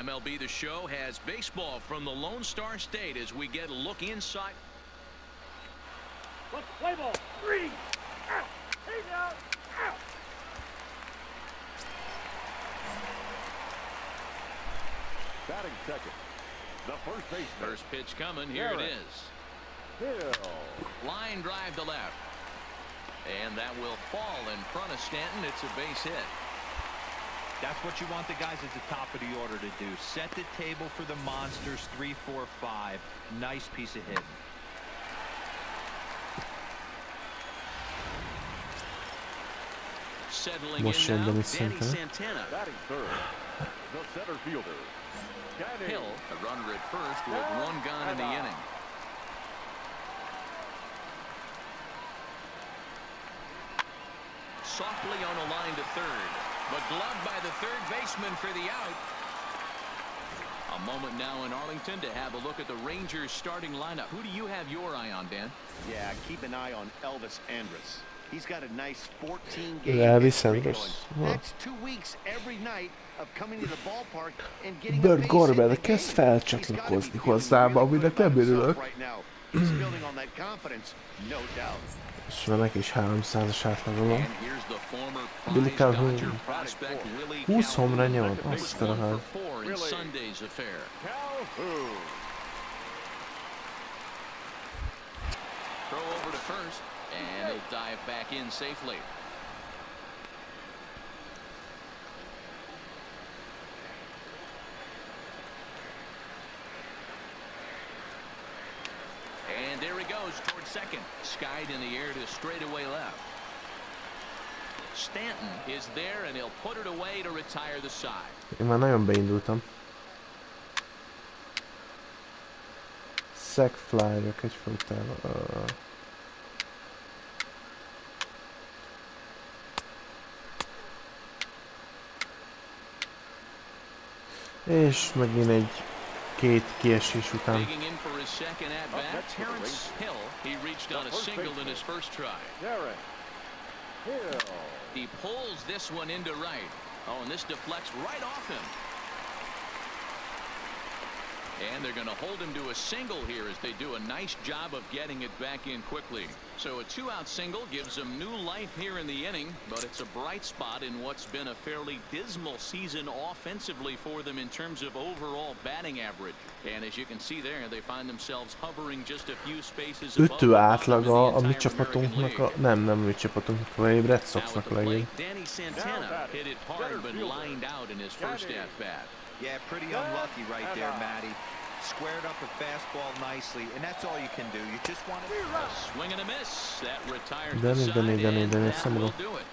MLB The Show has baseball from the Lone Star State as we get a look inside. Let's play ball. 3 out. He's out. Out. Batting second, the first baseman. First pitch coming. Here it is. Hill. Line drive to left. And that will fall in front of Stanton. It's a base hit. That's what you want the guys at the top of the order to do. Set the table for the monsters. 3, 4, 5. Nice piece of hitting. Settling in now, Danny Santana. Batting third, the center fielder. Hill, a runner at first with 1 gone in the inning. Softly on a line to third, but gloved by the third baseman for the out. A moment now in Arlington to have a look at the Rangers starting lineup. Who do you have your eye on, Dan? Yeah, keep an eye on Elvis Andrus. He's got a nice 14-game streak going. That's 2 weeks every night of coming to the ballpark and getting a base hit. Kezd felcsatlakozni hozzám, aminek nem örülök. He's building on that confidence, no doubt. És van neki is 300-as átlagolom. Billy Calhoun 20 homra nyomod, azt a rád. Throw over to first, and he'll dive back in safely. And there he goes towards second. Skied in the air to straightaway left. Stanton is there, and he'll put it away to retire the side. Én már nagyon beindultam. Sack fly-ök egyfolytában. És megint egy 2 kiesés után. Terrence Hill, he reached on a single in his first try. He pulls this one into right. Oh, and this deflects right off him. And they're going to hold him to a single here as they do a nice job of getting it back in quickly. So a 2-out single gives them new life here in the inning, but it's a bright spot in what's been a fairly dismal season offensively for them in terms of overall batting average. And as you can see there, they find themselves hovering just a few spaces above. Ütő átlaga a mi csapatunknak, nem mi csapatunknak, vagy Red Soxnak legyen. Danny Santana hit it hard but lined out in his first at bat. Yeah, pretty unlucky right there, Matty. Squared up a fastball nicely, and that's all you can do. You just want to swing and a miss. That retires the side, and that will do it.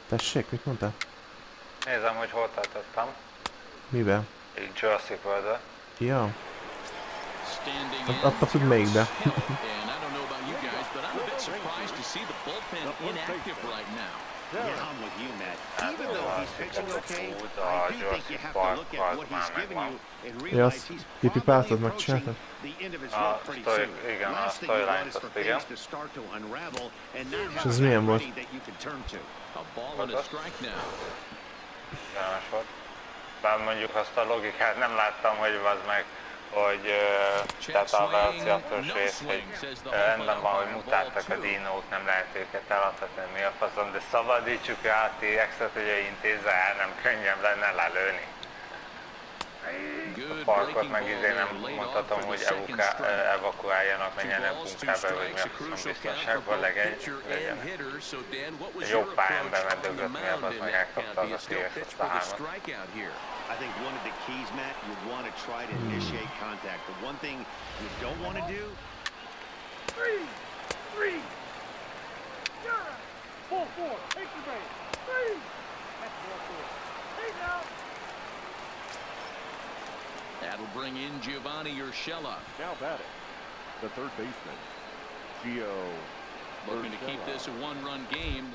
Tessék, mit mondtál? Nézem, hogy hol tartottam. Miben? Így Jurassic World-be. Ja. Attól függ melyikbe. Surprised to see the bullpen inactive right now. Yeah, I'm with you, Matt. Even though he's pitching okay, I do think you have to look at what he's given you and realize he's probably approaching the end of his rope pretty soon. Last thing you want is for things to start to unravel and not have somebody that you can turn to. A ball and a strike now. Bár mondjuk azt a logikát nem láttam, hogy az meg, hogy tehát a velociaptos rész, hogy rendben van, hogy mutáltak a dinók, nem lehet őket eladhatni, mi a faszom, de szabadítsuk át, extra tudja intézve el, nem könnyebb lenne lelőni. A parkot meg nem mondhatom, hogy evakuáljanak, menjenek bunkába, hogy mi a faszom biztonságban legyen. Jó pályán bemedögött, mi a faszom, meg elkapta az a szíves a hármat. I think one of the keys, Matt, you want to try to initiate contact. The one thing you don't want to do... 3, 4, take the base. 3. That's ball 4. He's out. That'll bring in Giovanni Urshela. Now batting, the third baseman, Gio. Looking to keep this a one-run game.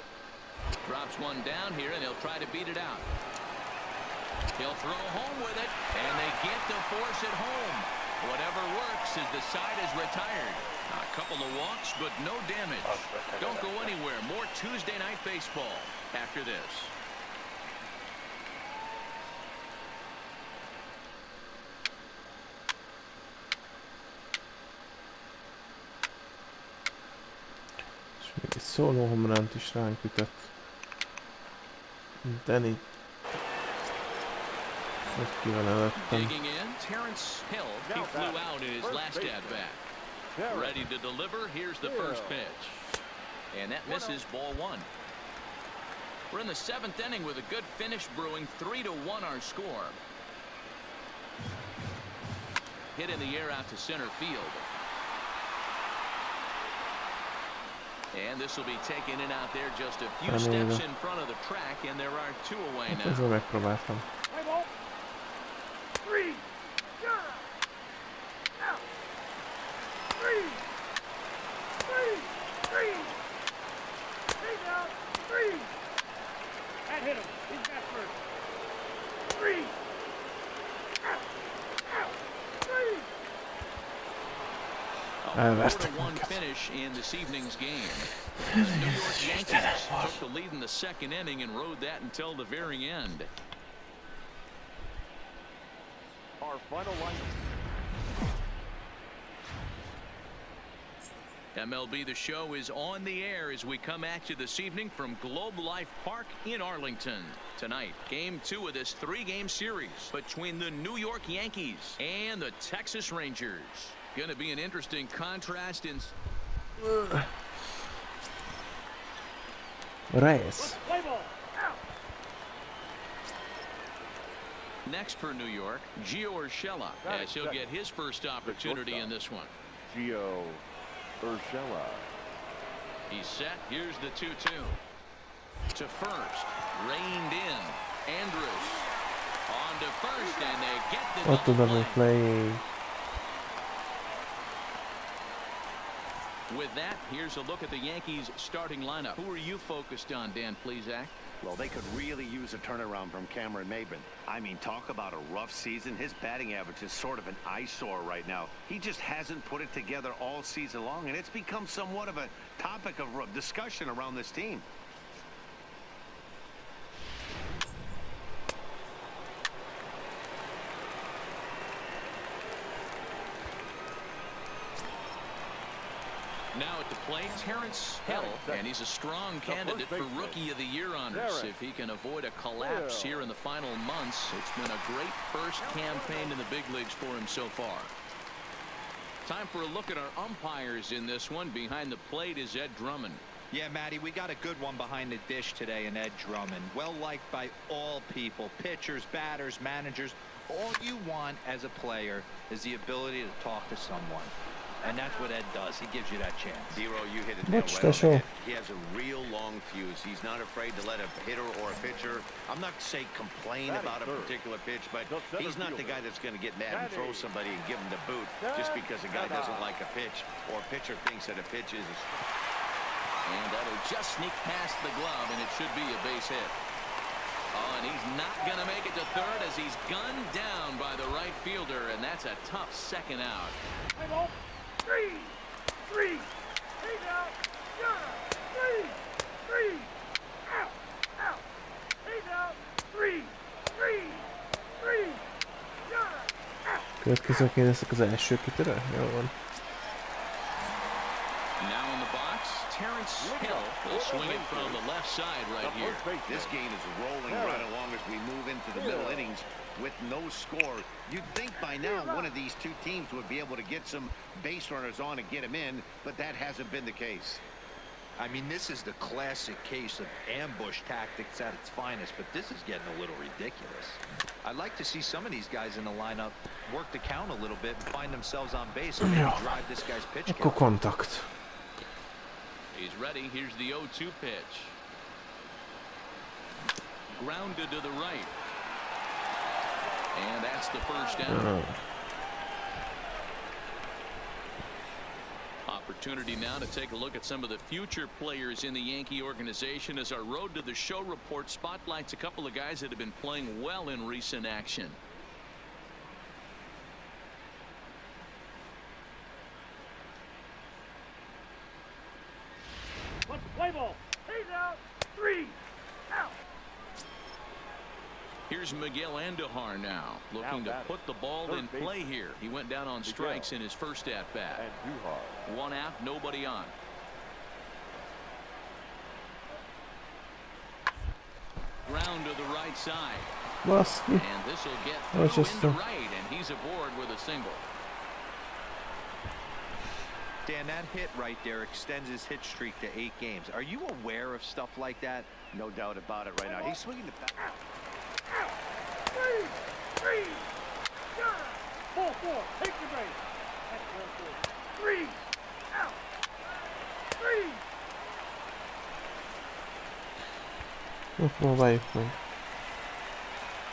Drops one down here, and he'll try to beat it out. He'll throw home with it, and they get to force it home. Whatever works as the side is retired. A couple of walks, but no damage. Don't go anywhere. More Tuesday Night Baseball after this. És még egy szóló homránt is ránk ütött. Danny. Hogy kivel előttem. Terrence Hill, he flew out in his last at-bat. Ready to deliver. Here's the first pitch. And that misses, ball one. We're in the 7th inning with a good finish brewing. 3-1 our score. Hit in the air out to center field. And this will be taken in out there just a few steps in front of the track, and there are 2 away now. Ezzel megpróbáltam. That hit him. He's got first. 3. A 4-1 finish in this evening's game. The New York Yankees took the lead in the 2nd inning and rode that until the very end. Our final line. MLB The Show is on the air as we come at you this evening from Globe Life Park in Arlington. Tonight, Game 2 of this 3-game series between the New York Yankees and the Texas Rangers. Going to be an interesting contrast in... Reyes. Next for New York, Gio Urshela, as he'll get his first opportunity in this one. Gio Urshela. He's set. Here's the 2-2. To first. Reined in. Andrus. On to first, and they get the Ott a double play. With that, here's a look at the Yankees starting lineup. Who are you focused on, Dan Plesac? Well, they could really use a turnaround from Cameron Maybin. I mean, talk about a rough season. His batting average is sort of an eyesore right now. He just hasn't put it together all season long, and it's become somewhat of a topic of discussion around this team. Now at the plate, Terrence Hill, and he's a strong candidate for Rookie of the Year honors. If he can avoid a collapse here in the final months, it's been a great first campaign in the big leagues for him so far. Time for a look at our umpires in this one. Behind the plate is Ed Drummond. Yeah, Matty, we got a good one behind the dish today in Ed Drummond. Well liked by all people, pitchers, batters, managers. All you want as a player is the ability to talk to someone. And that's what Ed does. He gives you that chance. Zero, you hit it nail right on the head. He has a real long fuse. He's not afraid to let a hitter or a pitcher, I'm not saying complain about a particular pitch, but he's not the guy that's going to get mad and throw somebody and give him the boot just because a guy doesn't like a pitch or a pitcher thinks that a pitch is. And that'll just sneak past the glove, and it should be a base hit. Oh, and he's not going to make it to third as he's gunned down by the right fielder, and that's a tough second out. 3. He's out. You're out. 3. Out. He's out. 3. You're out. Következőként leszek az első kitörő? Jó van. Now in the box, Terrence Hill will swing it from the left side right here. This game is rolling right along as we move into the middle innings with no score. You'd think by now one of these two teams would be able to get some base runners on and get them in, but that hasn't been the case. I mean, this is the classic case of ambush tactics at its finest, but this is getting a little ridiculous. I'd like to see some of these guys in the lineup work the count a little bit and find themselves on base and maybe drive this guy's pitch count. Akkor kontakt. He's ready. Here's the 0-2 pitch. Grounded to the right. And that's the first down. Opportunity now to take a look at some of the future players in the Yankee organization as our Road to the Show report spotlights a couple of guys that have been playing well in recent action. Here's Miguel Andujar now looking to put the ball in play here. He went down on strikes in his first at bat. One out, nobody on. Ground to the right side. And this will get through into right, and he's aboard with a single. Dan, that hit right there extends his hit streak to 8 games. Are you aware of stuff like that? No doubt about it right now. He's swinging the bat. 3, 4, take the base. That's 1, 4, 3, out, 3.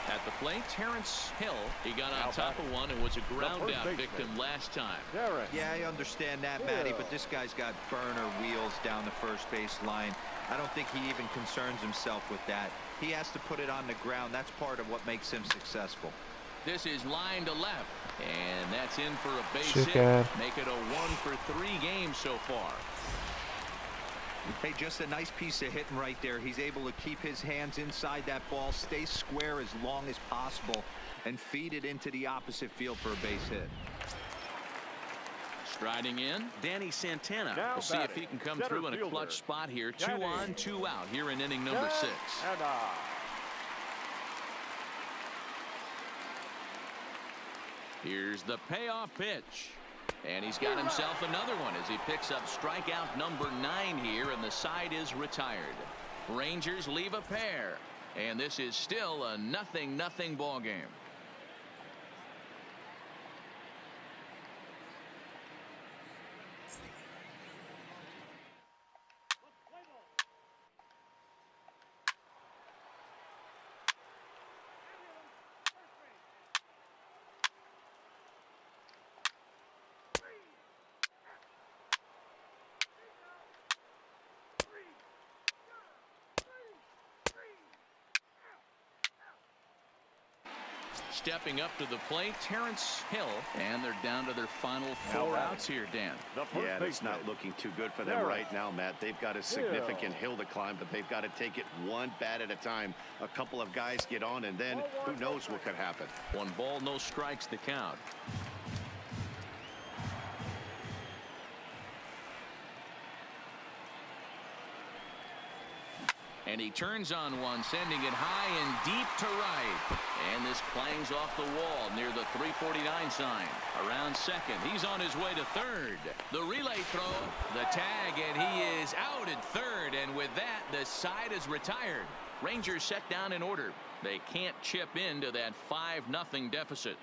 At the plate, Terrence Hill. He got on top of one and was a ground out victim last time. Yeah, I understand that, Matty, but this guy's got burner wheels down the first base line. I don't think he even concerns himself with that. He has to put it on the ground. That's part of what makes him successful. This is line to left, and that's in for a base hit. Make it a 1-for-3 game so far. Hey, just a nice piece of hitting right there. He's able to keep his hands inside that ball, stay square as long as possible, and feed it into the opposite field for a base hit. Striding in, Danny Santana. We'll see if he can come through in a clutch spot here. 2 on, 2 out here in inning number 6. Here's the payoff pitch. And he's got himself another one as he picks up strikeout number 9 here, and the side is retired. Rangers leave a pair, and this is still a 0-0 ball game. Stepping up to the plate, Terrence Hill, and they're down to their final 4 outs here, Dan. Yeah, it's not looking too good for them right now, Matt. They've got a significant hill to climb, but they've got to take it one bat at a time. A couple of guys get on, and then who knows what could happen. 1 ball, no strikes to count. And he turns on one, sending it high and deep to right. And this clangs off the wall near the 349 sign. Around second, he's on his way to third. The relay throw, the tag, and he is out at third. And with that, the side is retired. Rangers set down in order. They can't chip into that 5-0 deficit.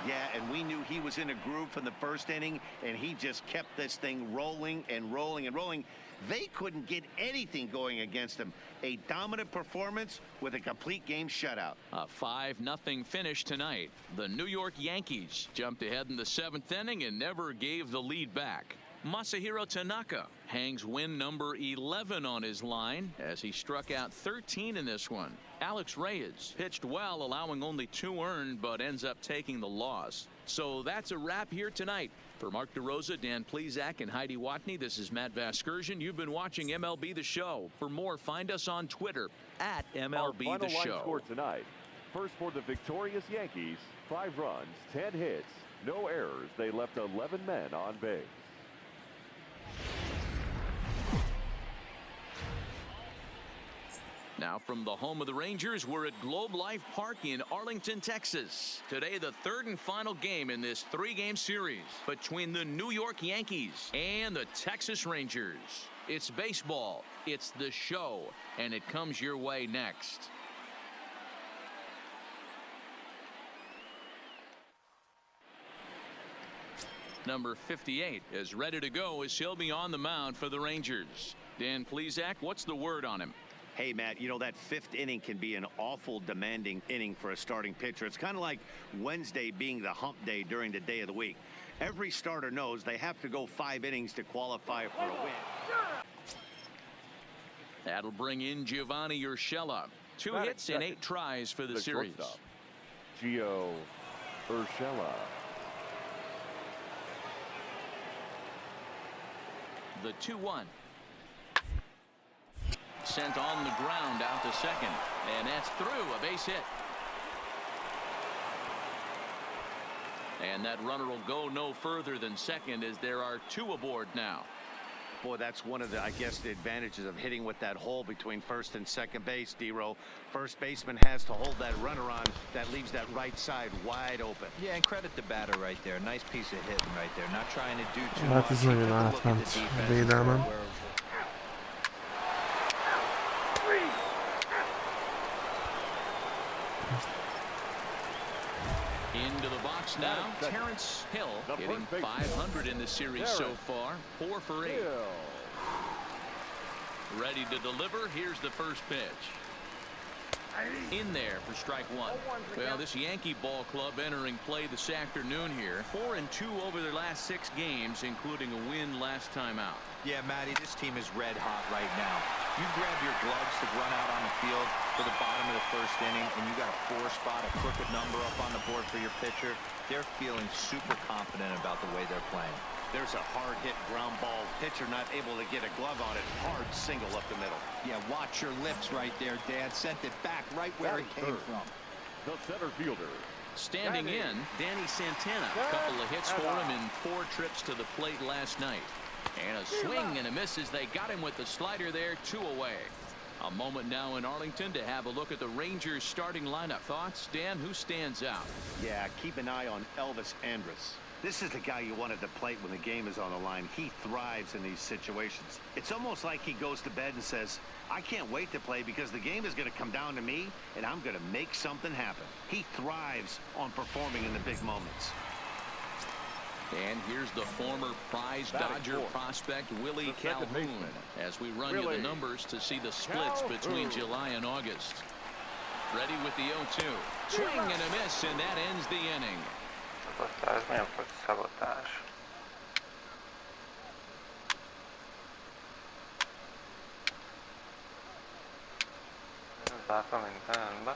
Yeah, and we knew he was in a groove from the first inning, and he just kept this thing rolling and rolling and rolling. They couldn't get anything going against him. A dominant performance with a complete game shutout. A 5-0 finish tonight. The New York Yankees jumped ahead in the 7th inning and never gave the lead back. Masahiro Tanaka hangs win number 11 on his line as he struck out 13 in this one. Alex Reyes pitched well, allowing only 2 earned, but ends up taking the loss. So that's a wrap here tonight. For Mark DeRosa, Dan Plesac, and Heidi Watney, this is Matt Vasgersian. You've been watching MLB The Show. For more, find us on Twitter at MLB The Show. Our final line score tonight. First for the victorious Yankees, 5 runs, 10 hits, no errors. They left 11 men on base. Now from the home of the Rangers, we're at Globe Life Park in Arlington, Texas. Today, the 3rd and final game in this 3-game series between the New York Yankees and the Texas Rangers. It's baseball, it's the show, and it comes your way next. Number 58 is ready to go as he'll be on the mound for the Rangers. Dan Plesac, what's the word on him? Hey, Matt, you know, that 5th inning can be an awful demanding inning for a starting pitcher. It's kind of like Wednesday being the hump day during the day of the week. Every starter knows they have to go 5 innings to qualify for a win. That'll bring in Giovanni Urshela. 2 hits and 8 tries for the series. Gio Urshela. The 2-1. Sent on the ground out to second. And that's through, a base hit. And that runner will go no further than second as there are 2 aboard now. Boy, that's one of the, I guess, the advantages of hitting with that hole between first and second base, D-Row. First baseman has to hold that runner on. That leaves that right side wide open. Yeah, and credit the batter right there. Nice piece of hitting right there. Not trying to do too Hát much. ez nagyon átment védelmem. Into the box now, Terrence Hill hitting .500 in the series so far, 4 for 8. Ready to deliver. Here's the first pitch. In there for strike 1. Well, this Yankee ball club entering play this afternoon here. 4-2 over their last 6 games, including a win last time out. Yeah, Matty, this team is red hot right now. You grab your gloves to run out on the field for the bottom of the first inning, and you got a 4 spot, a crooked number up on the board for your pitcher. They're feeling super confident about the way they're playing. There's a hard hit ground ball. Pitcher not able to get a glove on it. Hard single up the middle. Yeah, watch your lips right there, Dad. Sent it back right where it came from. The center fielder. Standing in, Danny Santana. A couple of hits for him in 4 trips to the plate last night. And a swing and a miss as they got him with the slider there, 2 away. A moment now in Arlington to have a look at the Rangers starting lineup. Thoughts, Dan? Who stands out? Yeah, keep an eye on Elvis Andrus. This is the guy you want at the plate when the game is on the line. He thrives in these situations. It's almost like he goes to bed and says, I can't wait to play because the game is going to come down to me and I'm going to make something happen. He thrives on performing in the big moments. And here's the former prize Dodger prospect Willie Calhoun as we run you the numbers to see the splits between July and August. Ready with the 0-2. Swing and a miss, and that ends the inning. Ez milyen fajta szabotás? Látom minden rendben.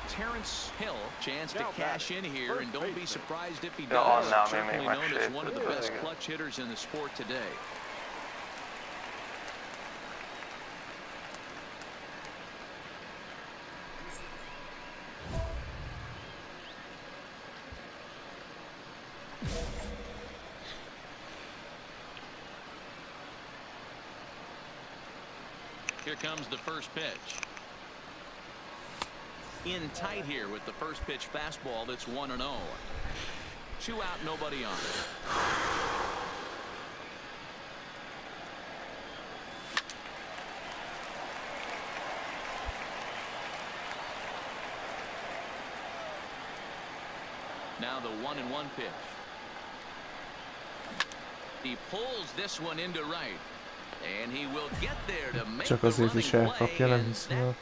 Terrence Hill, chance to cash in here, and don't be surprised if he does. Certainly known as one of the best clutch hitters in the sport today. Here comes the first pitch. In tight here with the first pitch fastball that's 1-0. 2 out, nobody on. Now the 1-1 pitch. He pulls this one into right. And he will get there to make Csak azért is elkapja, nem hiszem el.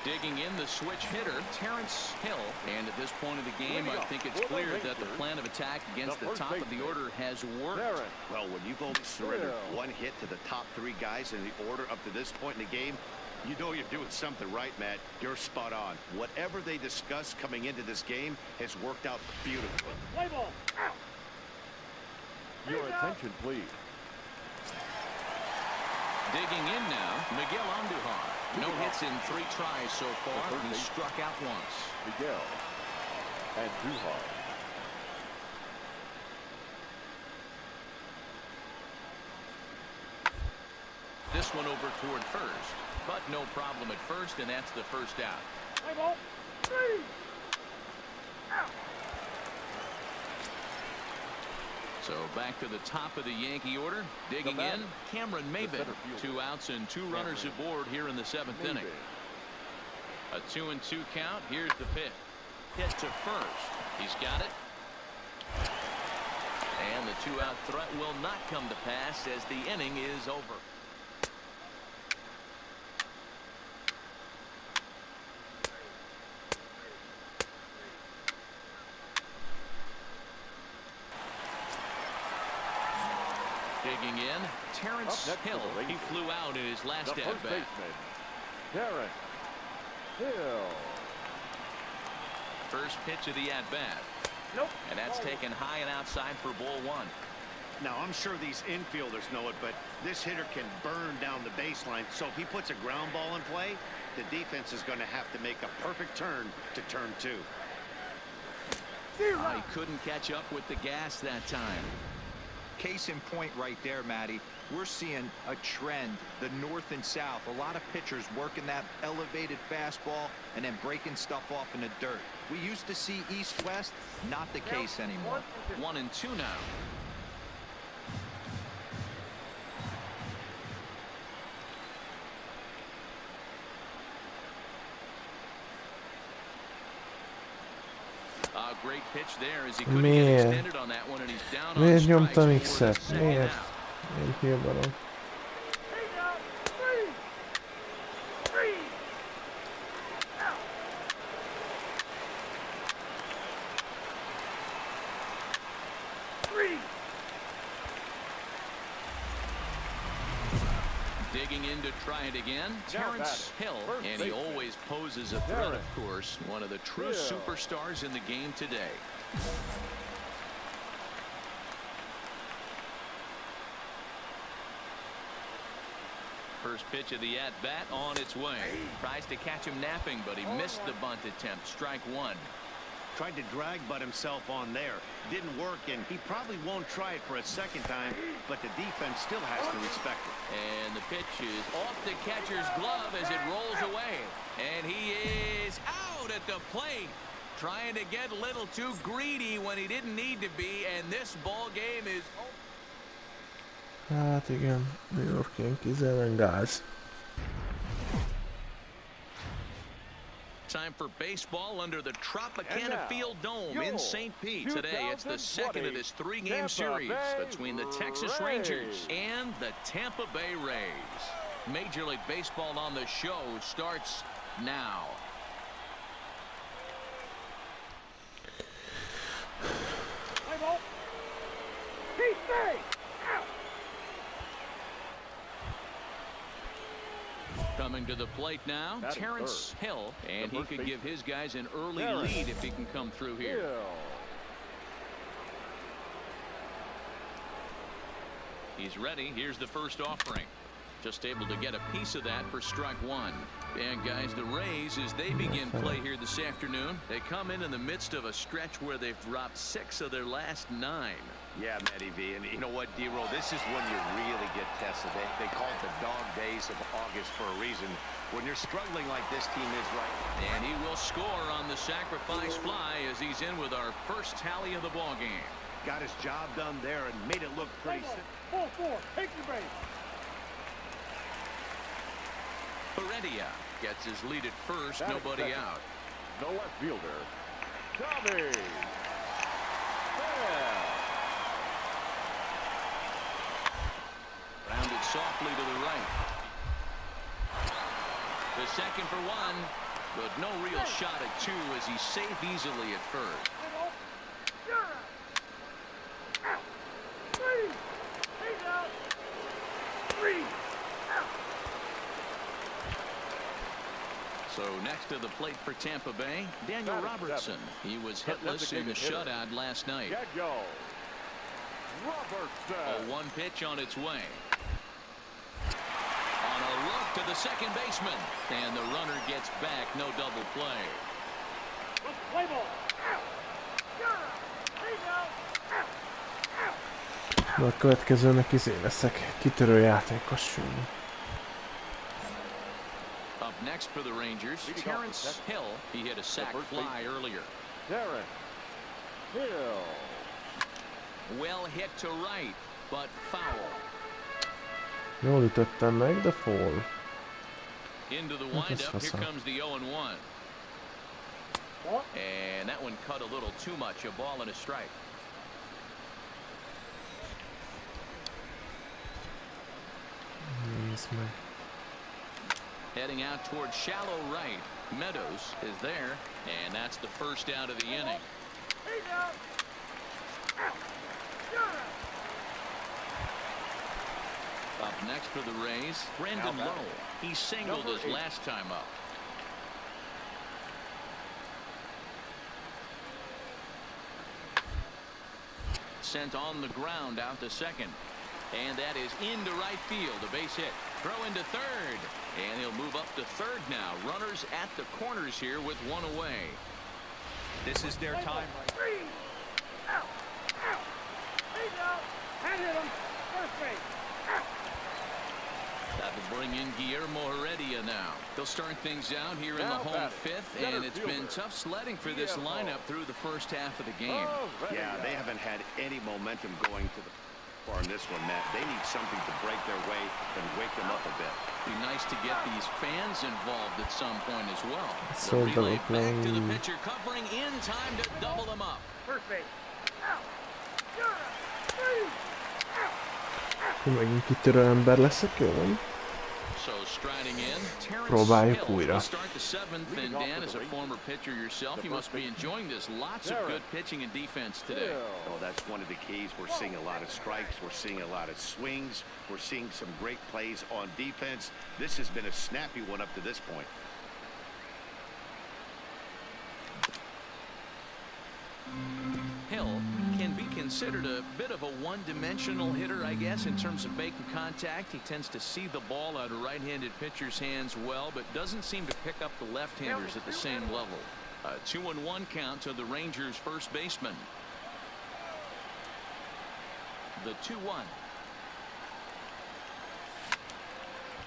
Digging in the switch hitter, Terrence Hill. And at this point of the game, I think it's clear that the plan of attack against the top of the order has worked. Well, when you've only surrendered 1 hit to the top 3 guys in the order up to this point in the game, you know you're doing something right, Matt. You're spot on. Whatever they discussed coming into this game has worked out beautifully. Play ball. Your attention, please. Digging in now, Miguel Andujar. No hits in 3 tries so far. He struck out once. Miguel Andujar. This one over toward first, but no problem at first, and that's the first out. Play ball. 3. Out. So back to the top of the Yankee order. Digging in, Cameron Maybin. 2 outs and 2 runners aboard here in the 7th inning. A 2-2 count. Here's the pitch. Hit to first. He's got it. And the 2-out threat will not come to pass as the inning is over. Digging in, Terrence Hill. He flew out in his last at-bat. Terrence Hill. First pitch of the at-bat. Nope. And that's taken high and outside for ball 1. Now, I'm sure these infielders know it, but this hitter can burn down the baseline. So if he puts a ground ball in play, the defense is going to have to make a perfect turn to turn 2. He couldn't catch up with the gas that time. Case in point right there, Matty. We're seeing a trend, the north and south. A lot of pitchers working that elevated fastball and then breaking stuff off in the dirt. We used to see east-west, not the case anymore. 1-2 now. Great pitch there as he couldn't get extended on that one, and he's down on strikes. Nyomtam X-et? Miért? Én hírbalom. Digging in to try it again, Terrence Hill, and he always poses a threat, of course. One of the true superstars in the game today. First pitch of the at-bat on its way. Tries to catch him napping, but he missed the bunt attempt. Strike 1. Tried to drag butt himself on there. Didn't work, and he probably won't try it for a second time, but the defense still has to respect it. And the pitch is off the catcher's glove as it rolls away. And he is out at the plate. Trying to get a little too greedy when he didn't need to be, and this ball game is over. Hát igen, New York Yankees ellen gáz. Time for baseball under the Tropicana Field Dome in St. Pete. Today, it's the second of this 3-game series between the Texas Rangers and the Tampa Bay Rays. Major League Baseball on the show starts now. Coming to the plate now, Terrence Hill, and he could give his guys an early lead if he can come through here. He's ready. Here's the first offering. Just able to get a piece of that for strike 1. And guys, the Rays, as they begin play here this afternoon, they come in the midst of a stretch where they've dropped 6 of their last 9. Yeah, Matty V, and you know what, D-Roll, this is when you really get tested. They call it the dog days of August for a reason. When you're struggling like this team is right. And he will score on the sacrifice fly as he's in with our first tally of the ball game. Got his job done there and made it look pretty simple. 4-4, take the base. Heredia gets his lead at first, nobody out. The left fielder, Tommy. Rounded softly to the right. The second for 1, but no real shot at 2 as he's safe easily at first. So next to the plate for Tampa Bay, Daniel Robertson. He was hitless in the shutout last night. A 1 pitch on its way. On a look to the second baseman. And the runner gets back. No double play. De a következőnek leszek kitörő játékos. Up next for the Rangers, Terrence Hill. He hit a sac fly earlier. Terrence Hill. Well hit to right, but foul. Jól ütöttem meg, de foul. Into the windup, here comes the 0-1. And that one cut a little too much, a ball and a strike. Heading out towards shallow right. Meadows is there, and that's the first out of the inning. Up next for the Rays, Brandon Lowe. He singled his last time up. Sent on the ground out to second. And that is into right field, a base hit. Throw into third. And he'll move up to third now. Runners at the corners here with one away. This is their time. That will bring in Guillermo Heredia now. They'll start things out here in the home fifth, and it's been tough sledding for this lineup through the first half of the game. Yeah, they haven't had any momentum going to the far in this one, Matt. They need something to break their way and wake them up a bit. Be nice to get these fans involved at some point as well. So the relay back to the pitcher, covering in time to double them up. First base. Megint kitörő ember leszek, jó van? Próbáljuk újra. Start the seventh, and Dan, as a former pitcher yourself, you must be enjoying this. Lots of good pitching and defense today. Oh, that's one of the keys. We're seeing a lot of strikes. We're seeing a lot of swings. We're seeing some great plays on defense. This has been a snappy one up to this point. Hill can be considered a bit of a one-dimensional hitter, I guess, in terms of making contact. He tends to see the ball out of right-handed pitchers' hands well, but doesn't seem to pick up the left-handers at the same level. A 2-1 count to the Rangers' first baseman. The 2-1.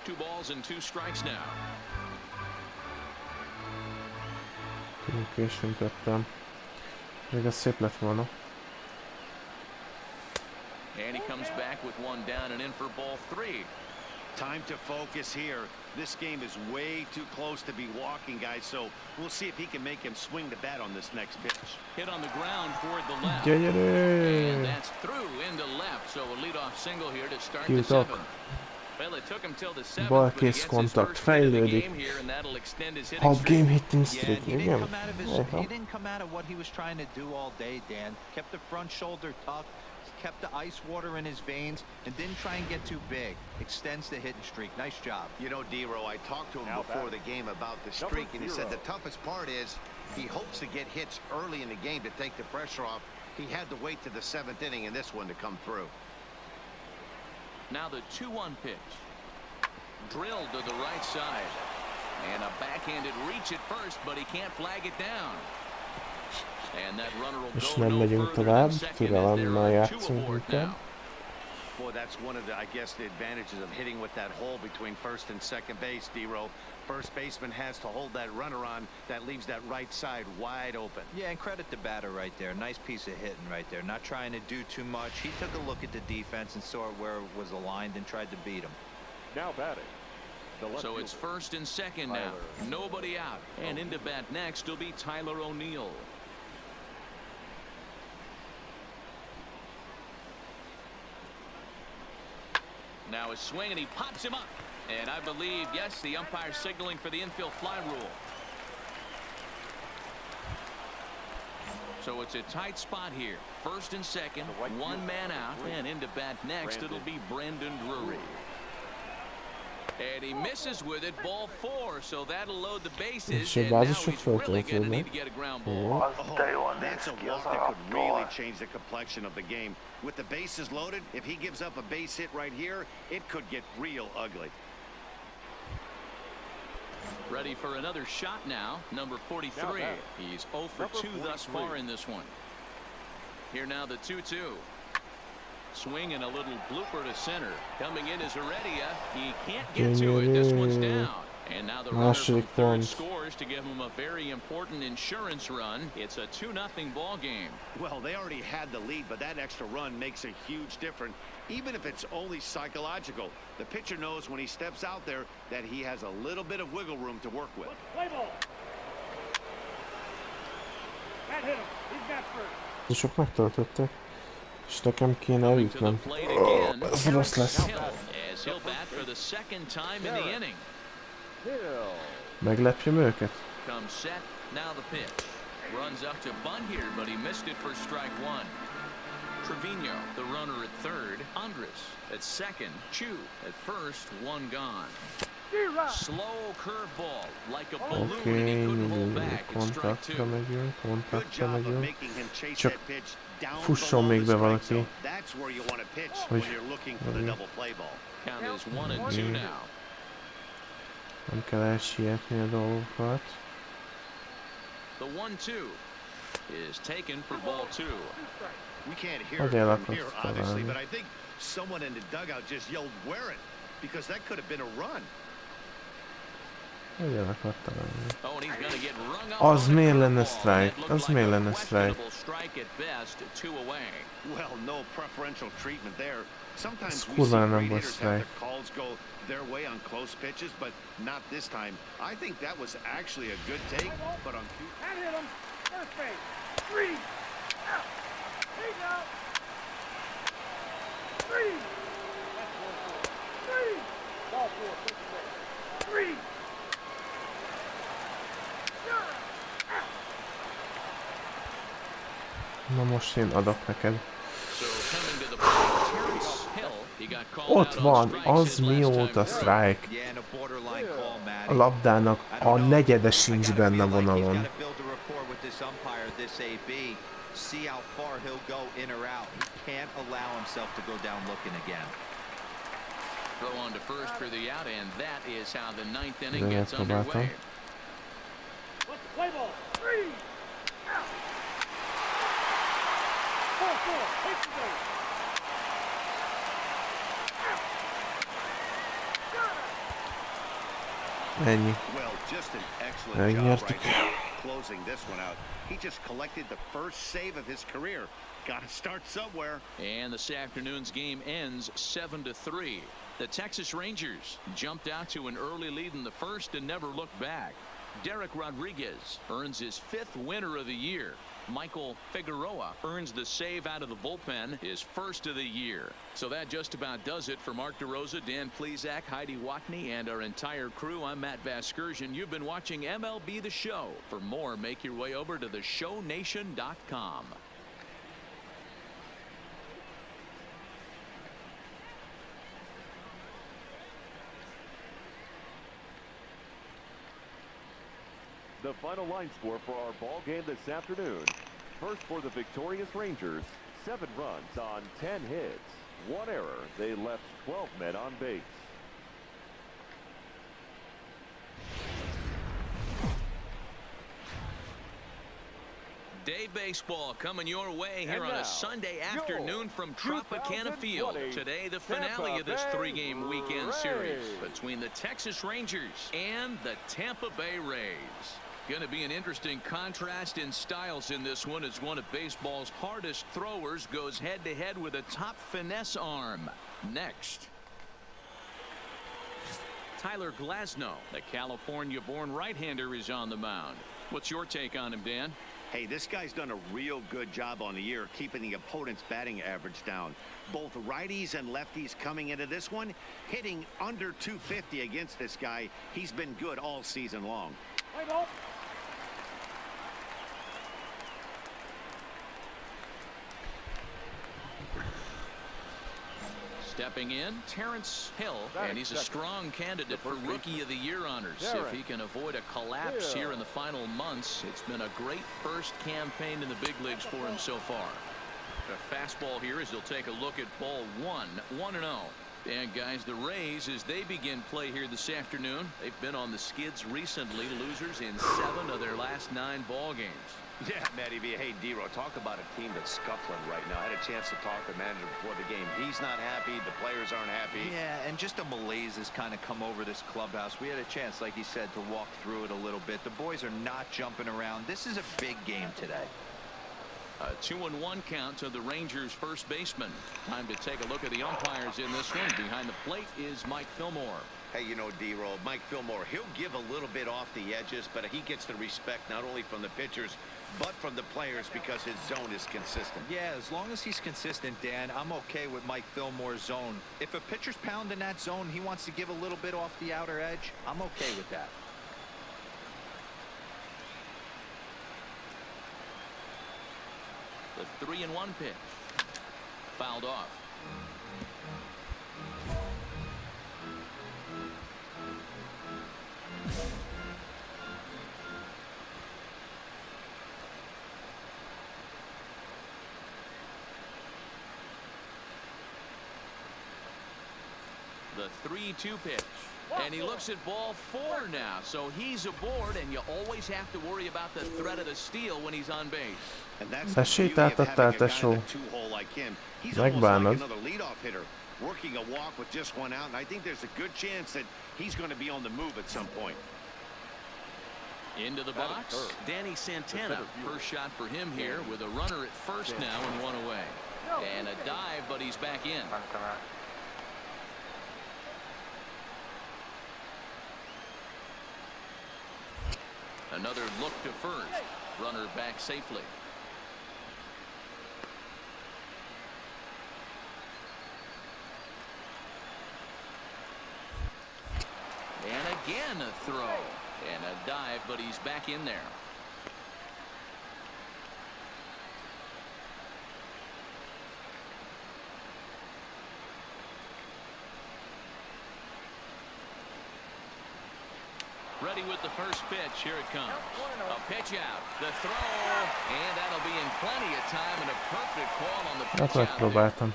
2 balls and 2 strikes now. Későn tettem. Még az szép lett volna. And he comes back with one down and in for ball 3. Time to focus here. This game is way too close to be walking, guys, so we'll see if he can make him swing the bat on this next pitch. Hit on the ground toward the left. Gyönyörű! And that's through into left, so a leadoff single here to start the 7th. Well, it took him till the 7th, Balkész kontakt fejlődik. Hat game hitting streak, igen? He didn't come out of what he was trying to do all day, Dan. Kept the front shoulder tucked, kept the ice water in his veins, and didn't try and get too big. Extends the hitting streak. Nice job. You know, D-Row, I talked to him before the game about the streak, and he said the toughest part is he hopes to get hits early in the game to take the pressure off. He had to wait to the 7th inning in this one to come through. Now the 2-1 pitch. Drilled to the right side. And a backhanded reach at first, but he can't flag it down. And that runner will És go nem no megyünk further tovább, than second as türelemmel they're játszunk 2 aboard inkább. now. Boy, that's one of the, I guess, the advantages of hitting with that hole between first and second base, D-Row. First baseman has to hold that runner on. That leaves that right side wide open. Yeah, and credit the batter right there. Nice piece of hitting right there. Not trying to do too much. He took a look at the defense and saw where it was aligned and tried to beat him. Now batting. So it's first and second now. Nobody out. And into bat next will be Tyler O'Neill. Now a swing, and he pops him up. And I believe, yes, the umpire signaling for the infield fly rule. So it's a tight spot here. First and second, one man out, and into bat next, it'll be Brandon Drury. And he misses with it, ball 4, so that'll load the bases, and now he's really going to need to get a ground ball. That's a walk that could really change the complexion of the game. With the bases loaded, if he gives up a base hit right here, it could get real ugly. Ready for another shot now, number 43. He's 0 for 2 thus far in this one. Here now the 2-2. Swing and a little blooper to center. Coming in is Heredia. He can't get to it. This one's down. And now the runner from third scores to give them a very important insurance run. It's a 2-0 ball game. Well, they already had the lead, but that extra run makes a huge difference, even if it's only psychological. The pitcher knows when he steps out there that he has a little bit of wiggle room to work with. Play ball. That hit him. He's got first. Sok megtöltöttek, és nekem kéne ütnöm. Ez rossz lesz. Meglepjem őket? Runs up to bunt here, but he missed it for strike one. Trevino, the runner at third. Andres at second. Chu at first. One gone. Slow curveball, like a balloon, and he couldn't hold back. It's strike two. Kontaktra megyünk. Csak fusson még be valaki. Hogy... Count is 1-2 now. Nem kell elsietni a dolgokat. The 1-2 is taken for ball two. We can't hear it from here, obviously, but I think someone in the dugout just yelled, "Wear it," because that could have been a run. Hogyan akart találni? Az miért lenne strike? Az miért lenne strike? Well, no preferential treatment there. Sometimes we kurva see nem great volt hitters have strike. their calls go their way on close pitches, but not this time. I think that was actually a good take, but on cue. That hit him. First base. 3 out. He's out. 3. That's ball 4. 3. Ball 4. First base. 3. Na most én adok neked. Ott van, az mióta strike. A labdának a negyede sincs benne vonalon. Throw on to first for the out, and that is how the ninth inning gets underway. Play ball. 3 out. 4-4. Take the base. Ennyi. Well, just an excellent job right now, closing this one out. He just collected the first save of his career. Got to start somewhere. And this afternoon's game ends 7-3. The Texas Rangers jumped out to an early lead in the first and never looked back. Derek Rodriguez earns his 5th winner of the year. Michael Figueroa earns the save out of the bullpen, his first of the year. So that just about does it for Mark DeRosa, Dan Plesac, Heidi Watney, and our entire crew. I'm Matt Vasgersian. You've been watching MLB The Show. For more, make your way over to theshownation.com. The final line score for our ball game this afternoon. First for the victorious Rangers, 7 runs on 10 hits. 1 error. They left 12 men on base. Day baseball coming your way here on a Sunday afternoon from Tropicana Field. Today, the finale of this 3-game weekend series between the Texas Rangers and the Tampa Bay Rays. Going to be an interesting contrast in styles in this one as one of baseball's hardest throwers goes head-to-head with a top finesse arm. Next. Tyler Glasnow, the California-born right-hander, is on the mound. What's your take on him, Dan? Hey, this guy's done a real good job on the year keeping the opponent's batting average down. Both righties and lefties coming into this one, hitting under 250 against this guy. He's been good all season long. Play ball. Stepping in, Terrence Hill, and he's a strong candidate for Rookie of the Year honors. If he can avoid a collapse here in the final months, it's been a great first campaign in the big leagues for him so far. The fastball here as he'll take a look at ball 1, 1-0. And guys, the Rays, as they begin play here this afternoon, they've been on the skids recently, losers in 7 of their last 9 ball games. Yeah, Matty B. Hey, D-Ro, talk about a team that's scuffling right now. I had a chance to talk to the manager before the game. He's not happy. The players aren't happy. Yeah, and just a malaise has kind of come over this clubhouse. We had a chance, like he said, to walk through it a little bit. The boys are not jumping around. This is a big game today. A 2-1 count to the Rangers' first baseman. Time to take a look at the umpires in this one. Behind the plate is Mike Fillmore. Hey, you know, D-Roll, Mike Fillmore, he'll give a little bit off the edges, but he gets the respect not only from the pitchers, but from the players because his zone is consistent. Yeah, as long as he's consistent, Dan, I'm okay with Mike Fillmore's zone. If a pitcher's pounding that zone, he wants to give a little bit off the outer edge, I'm okay with that. The 3-1 pitch. Fouled off. The 3-2 pitch. And he looks at ball 4 now, so he's aboard, and you always have to worry about the threat of the steal when he's on base. And that's the sétáltattál, tesó. Megbánod. Working a walk with just 1 out, and I think there's a good chance that he's going to be on the move at some point. Into the box, Danny Santana. First shot for him here with a runner at first now and 1 away. And a dive, but he's back in. Another look to first. Runner back safely. And again a throw. And a dive, but he's back in there. Ready with the first pitch. Here it comes. A pitch out. The throw. And that'll be in plenty of time and a perfect call on the pitch out. Megpróbáltam.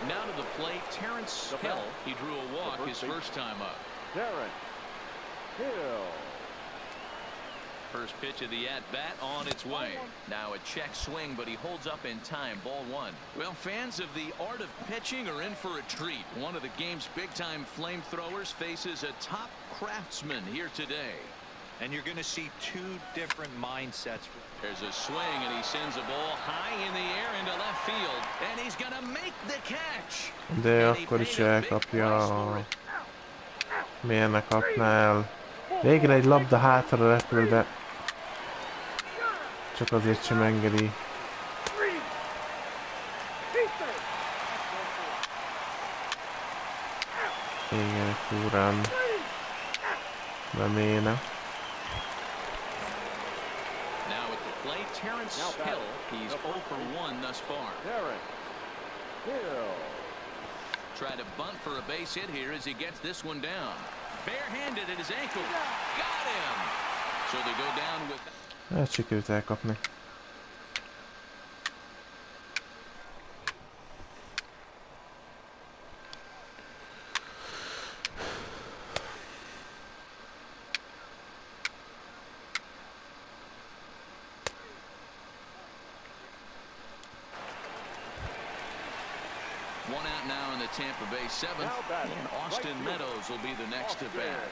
Now to the plate, Terrence Hill. He drew a walk his first time up. Terrence Hill. First pitch of the at-bat on its way. Now a check swing, but he holds up in time. Ball 1. Well, fans of the art of pitching are in for a treat. One of the game's big-time flamethrowers faces a top craftsman here today. And you're going to see 2 different mindsets. There's a swing, and he sends a ball high in the air into left field. And he's going to make the catch. De akkor is elkapja. Miért ne kapná el? Végre egy labda hátra repül, de csak azért sem engedi. Igen, furán. Nem éne. Terrence Hill, he's 0 for 1 thus far. Terrence Hill. Try to bunt for a base hit here as he gets this one down. Barehanded at his ankle. Got him. So they go down with. Hát sikerült elkapni. One out now in the Tampa Bay 7th, and Austin Meadows will be the next to bat.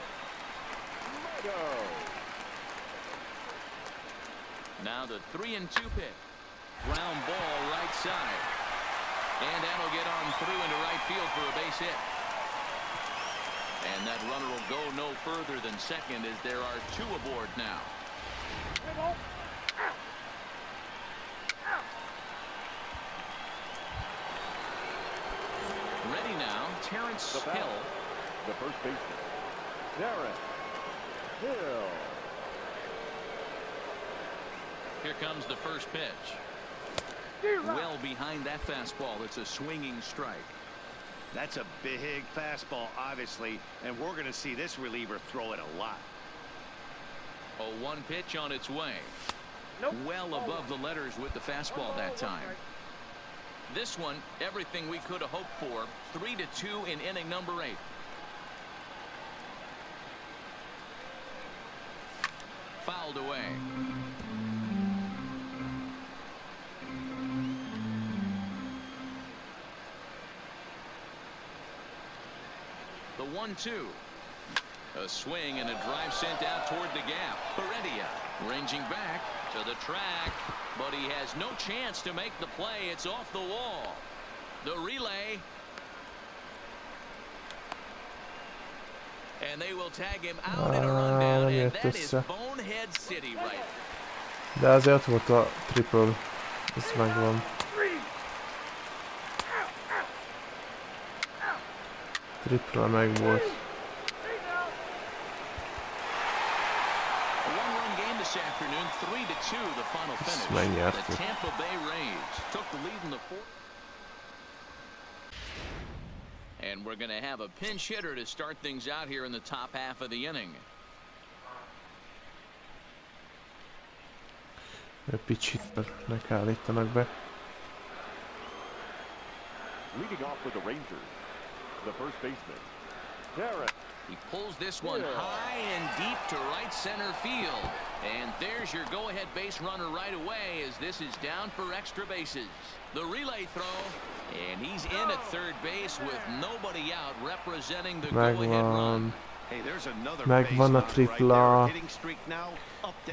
Now the 3-2 pitch. Ground ball right side. And that'll get on through into right field for a base hit. And that runner will go no further than second as there are 2 aboard now. Ready now, Terrence Hill. The first baseman, Terrence Hill. Here comes the first pitch. well behind that fastball. It's a swinging strike. That's a big fastball, obviously, and we're going to see this reliever throw it a lot. 0-1 pitch on its way. Well above the letters with the fastball that time. This one, everything we could have hoped for. 3-2 in inning number 8. Fouled away. The 1-2. A swing and a drive sent out toward the gap. Heredia ranging back to the track, but he has no chance to make the play. It's off the wall. The relay. And they will tag him out in a rundown, and that is Bonehead City right. De azért volt a triple. Ez megvan. Triple meg volt. This afternoon, 3-2, the final finish. The Tampa Bay Rays took the lead in the 4th. And we're going to have a pinch hitter to start things out here in the top half of the inning. Picit nek állítanak be. Leading off with the Rangers, the first baseman, Darren. He pulls this one high and deep to right center field. And there's your go-ahead base runner right away as this is down for extra bases. The relay throw. And he's in at third base with nobody out representing the go-ahead run. Hey, there's another megvan a tripla.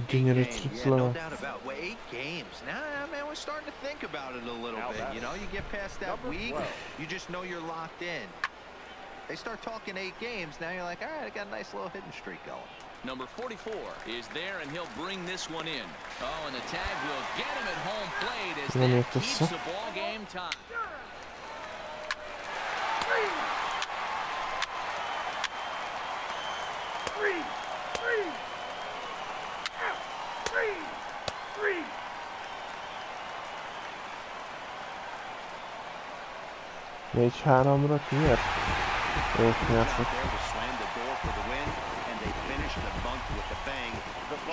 Gyönyörű tripla. No doubt about 8 games. Now, man, we're starting to think about it a little bit. You know, you get past that week, you just know you're locked in. They start talking 8 games. Now you're like, all right, I got a nice little hitting streak going. Number 44 is there, and he'll bring this one in. Oh, and the tag will get him at home plate as that keeps the ball game tied. Négy háromra miért? Ők nyertek.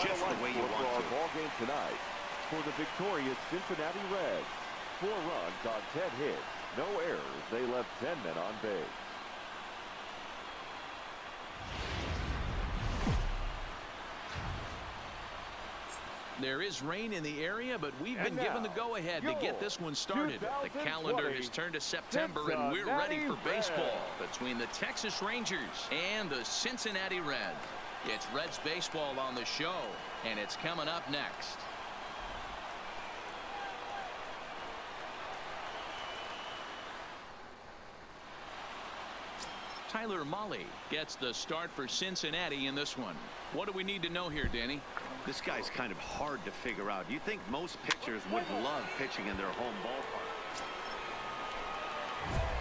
Just the way you want to. Ball game tonight for the victorious Cincinnati Reds. 4 runs on 10 hits, no errors. They left 10 men on base. There is rain in the area, but we've been given the go-ahead to get this one started. The calendar has turned to September, and we're ready for baseball between the Texas Rangers and the Cincinnati Reds. It's Reds baseball on the show, and it's coming up next. Tyler Mahle gets the start for Cincinnati in this one. What do we need to know here, Danny? This guy's kind of hard to figure out. You think most pitchers would love pitching in their home ballpark.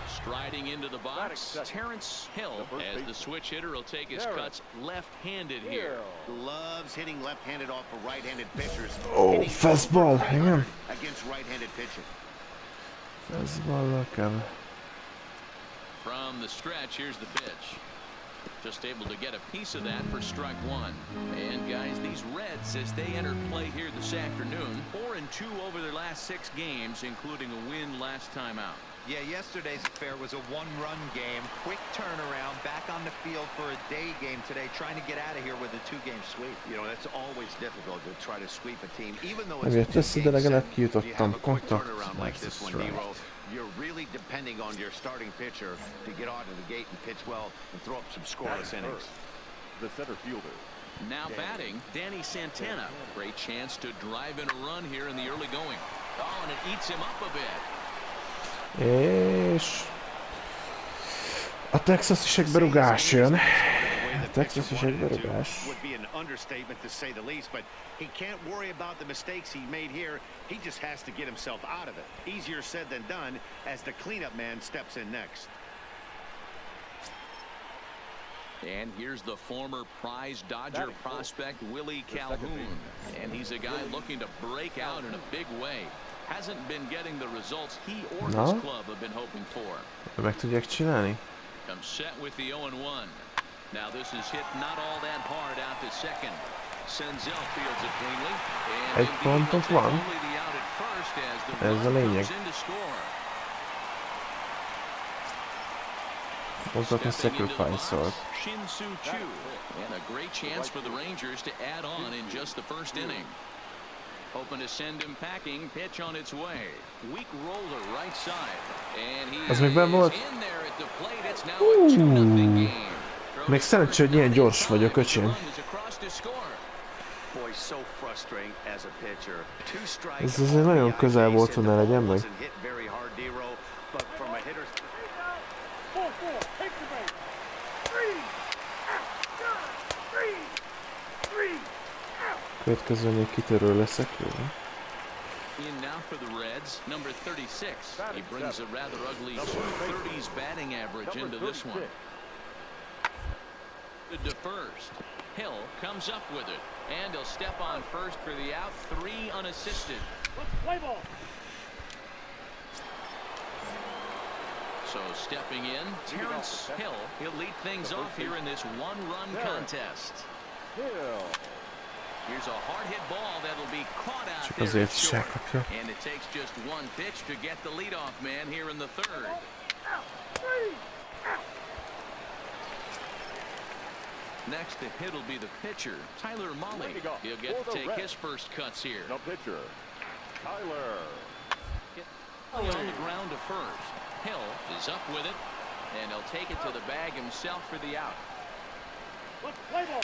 Striding into the box, Terrence Hill, as the switch hitter will take his cuts left-handed here. Loves hitting left-handed off of right-handed pitchers. Oh, fastball, hang on. Against right-handed pitching. Fastball, come. From the stretch, here's the pitch. Just able to get a piece of that for strike 1. And guys, these Reds, as they enter play here this afternoon, 4-2 over their last 6 games, including a win last time out. Yeah, yesterday's affair was a 1-run game. Quick turnaround, back on the field for a day game today, trying to get out of here with a 2-game sweep. You know, that's always difficult to try to sweep a team, even though it's a 2-game set. If you have a quick turnaround like this one, Nero, you're really depending on your starting pitcher to get out of the gate and pitch well and throw up some scoreless innings. The center fielder. Now batting, Danny Santana. Great chance to drive in a run here in the early going. Oh, and it eats him up a bit. És a Texas-isek berugás jön. A Texas-isek berugás. Would be an understatement to say the least, but he can't worry about the mistakes he made here. He just has to get himself out of it. Easier said than done as the cleanup man steps in next. And here's the former prize Dodger prospect Willie Calhoun, and he's a guy looking to break out in a big way. hasn't been getting the results he or his club have been hoping for. Meg tudják csinálni? Comes set with the 0-1. Now this is hit not all that hard out to second. Senzel fields it cleanly. And egy pontot van. Ez a lényeg. Mozgatni sacrifice-olt. And a great chance for the Rangers to add on in just the first inning. Hoping to send him packing. Pitch on its way. Weak roller right side. And he is in there at the plate. It's now a 2-0 game. Még szerencsé, hogy ilyen gyors vagyok, öcsém. Ez azért nagyon közel volt, hogy ne legyen meg. Következő még kitörő leszek, jó? In now for the Reds, number 36. He brings a rather ugly 230s batting average into this one. To first. Hill comes up with it, and he'll step on first for the out. 3 unassisted. Play ball. So stepping in, Terrence Hill. He'll lead things off here in this one-run contest. Here's a hard-hit ball that'll be caught out there short. And it takes just one pitch to get the leadoff man here in the third. Next to hit will be the pitcher, Tyler Mahle. He'll get to take his first cuts here. The pitcher, Tyler. On the ground to first. Hill is up with it, and he'll take it to the bag himself for the out. Play ball.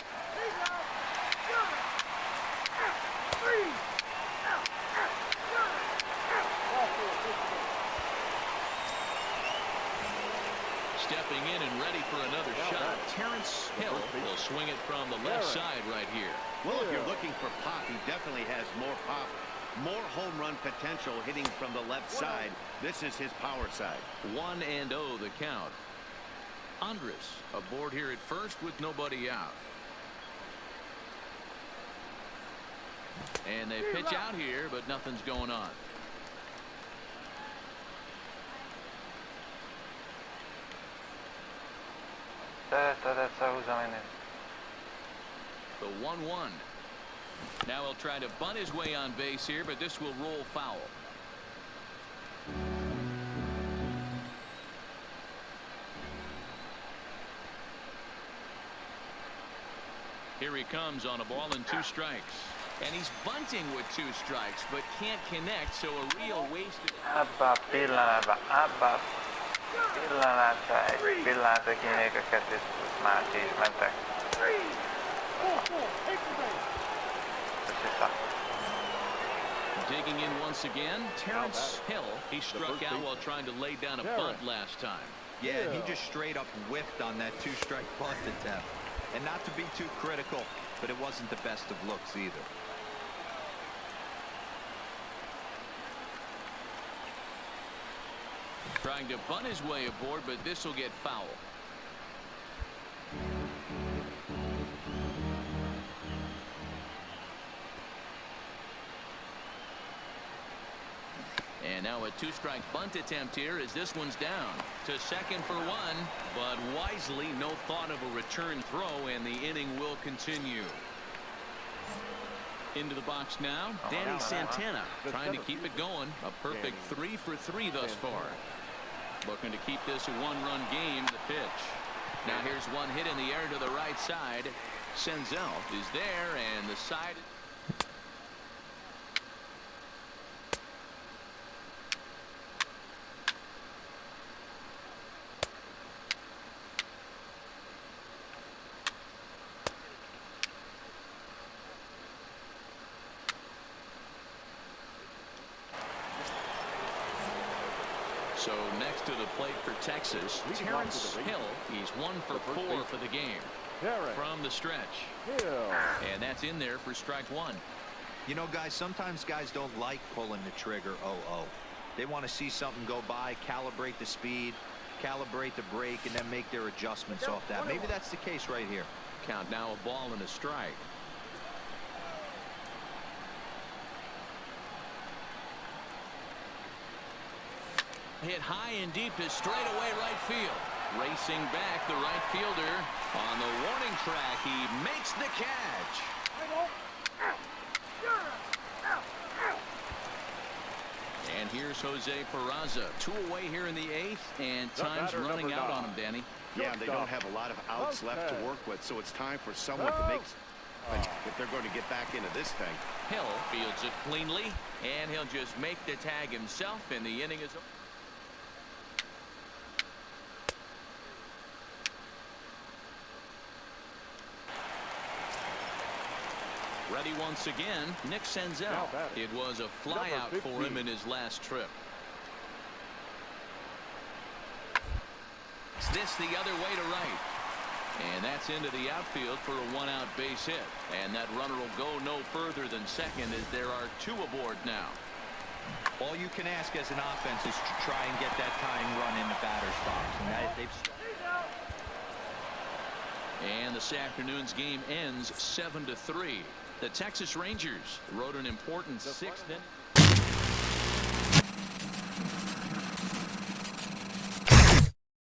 Stepping in and ready for another shot. Terrence Hill will swing it from the left side right here. Well, if you're looking for pop, he definitely has more pop, more home run potential hitting from the left side. This is his power side. 1-0 the count. Andrus aboard here at first with nobody out. And they pitch out here, but nothing's going on. The 1-1. Now he'll try to bunt his way on base here, but this will roll foul. Here he comes on a ball and 2 strikes. And he's bunting with 2 strikes, but can't connect, so a real wasted. Abba pillanatra, egy pillanatra kinyílik a kettőt, már ki is mentek. Digging in once again, Terrence Hill. He struck out while trying to lay down a bunt last time. Yeah, he just straight up whiffed on that 2-strike bunt attempt. And not to be too critical, but it wasn't the best of looks either. Trying to bunt his way aboard, but this will get foul. And now a 2-strike bunt attempt here as this one's down to second for 1, but wisely no thought of a return throw, and the inning will continue. Into the box now, Danny Santana trying to keep it going. A perfect 3 for 3 thus far. Looking to keep this a 1-run game. The pitch. Now here's one hit in the air to the right side. Senzel is there, and the side. So next to the plate for Texas, Terrence Hill. He's 1 for 4 for the game from the stretch. And that's in there for strike 1. You know, guys, sometimes guys don't like pulling the trigger 0-0. They want to see something go by, calibrate the speed, calibrate the brake, and then make their adjustments off that. Maybe that's the case right here. Count now a ball and a strike. hit high and deep to straightaway right field. Racing back, the right fielder on the warning track. He makes the catch. And here's Jose Peraza. 2 away here in the 8th, and time's running out on him, Danny. Yeah, they don't have a lot of outs left to work with, so it's time for someone to make if they're going to get back into this thing. Hill fields it cleanly, and he'll just make the tag himself, and the inning is over. Ready once again, Nick Senzel. It was a flyout for him in his last trip. This the other way to right. And that's into the outfield for a 1-out base hit. And that runner will go no further than second as there are 2 aboard now. All you can ask as an offense is to try and get that tying run in the batter's box. And this afternoon's game ends 7-3. The Texas Rangers rode an important 6th inning.